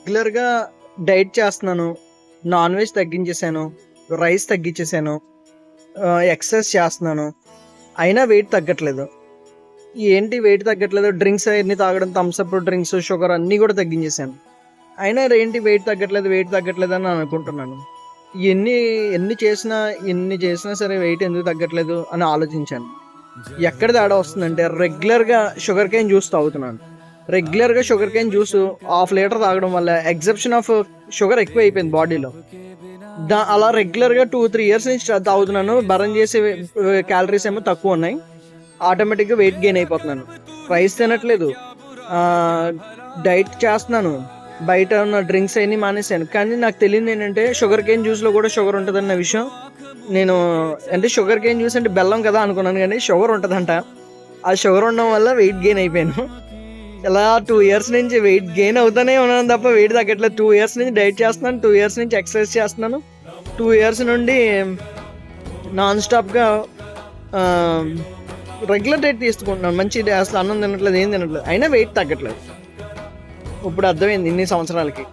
రెగ్యులర్‌గా డైట్ చేస్తున్నాను. Non veg తగ్గించేసాను. రైస్ తగ్గించేసాను. ఎక్సర్సైజ్ చేస్తున్నాను. అయినా వెయిట్ తగ్గట్లేదు. ఏంటి వెయిట్ తగ్గట్లేదు? డ్రింక్స్ అయన్నీ తాగడం, థమ్స్ అప్ డ్రింక్స్, షుగర్ అన్నీ కూడా తగ్గించేసాను. అయినా ఏంటి వెయిట్ తగ్గట్లేదు అని అనుకుంటున్నాను. ఎన్ని ఎన్ని చేసినా సరే వెయిట్ ఎందుకు తగ్గట్లేదు అని ఆలోచించాను. ఎక్కడ తేడా వస్తుందంటే రెగ్యులర్‌గా షుగర్ కేన్ జ్యూస్ తాగుతున్నాను. రెగ్యులర్‌గా sugar cane juice half litre తాగడం వల్ల ఎగ్జంప్షన్ ఆఫ్ షుగర్ ఎక్కువైపోయింది బాడీలో. అలా రెగ్యులర్‌గా 2, 3 ఇయర్స్ నుంచి తాగుతున్నాను. బర్న్ చేసే క్యాలరీస్ ఏమో తక్కువ ఉన్నాయి. ఆటోమేటిక్‌గా వెయిట్ గెయిన్ అయిపోతున్నాను. రైస్ తినట్లేదు. డైట్ చేస్తున్నాను. బయట ఉన్న డ్రింక్స్ అన్నీ మానేశాను. కానీ నాకు తెలియనిది ఏంటంటే షుగర్ కేన్ జ్యూస్‌లో కూడా షుగర్ ఉంటదన్న విషయం నేను అంటే షుగర్ కేన్ జ్యూస్ అంటే బెల్లం కదా అనుకున్నాను, కానీ షుగర్ ఉంటదంట. ఆ షుగర్ ఉండడం వల్ల వెయిట్ గెయిన్ అయిపోయాను. ఇలా 2 ఇయర్స్ నుంచి వెయిట్ గెయిన్ అవుతానే ఉన్నాను తప్ప వెయిట్ తగ్గట్లేదు. 2 ఇయర్స్ నుంచి డైట్ చేస్తున్నాను. 2 ఇయర్స్ నుంచి ఎక్సర్సైజ్ చేస్తున్నాను. 2 ఇయర్స్ నుండి నాన్ స్టాప్‌గా రెగ్యులర్ డైట్ తీసుకుంటున్నాను. మంచిది అసలు అన్నం తినట్లేదు, ఏం తినట్లేదు. అయినా వెయిట్ తగ్గట్లేదు. ఇప్పుడు అర్థమైంది ఇన్ని సంవత్సరాలకి.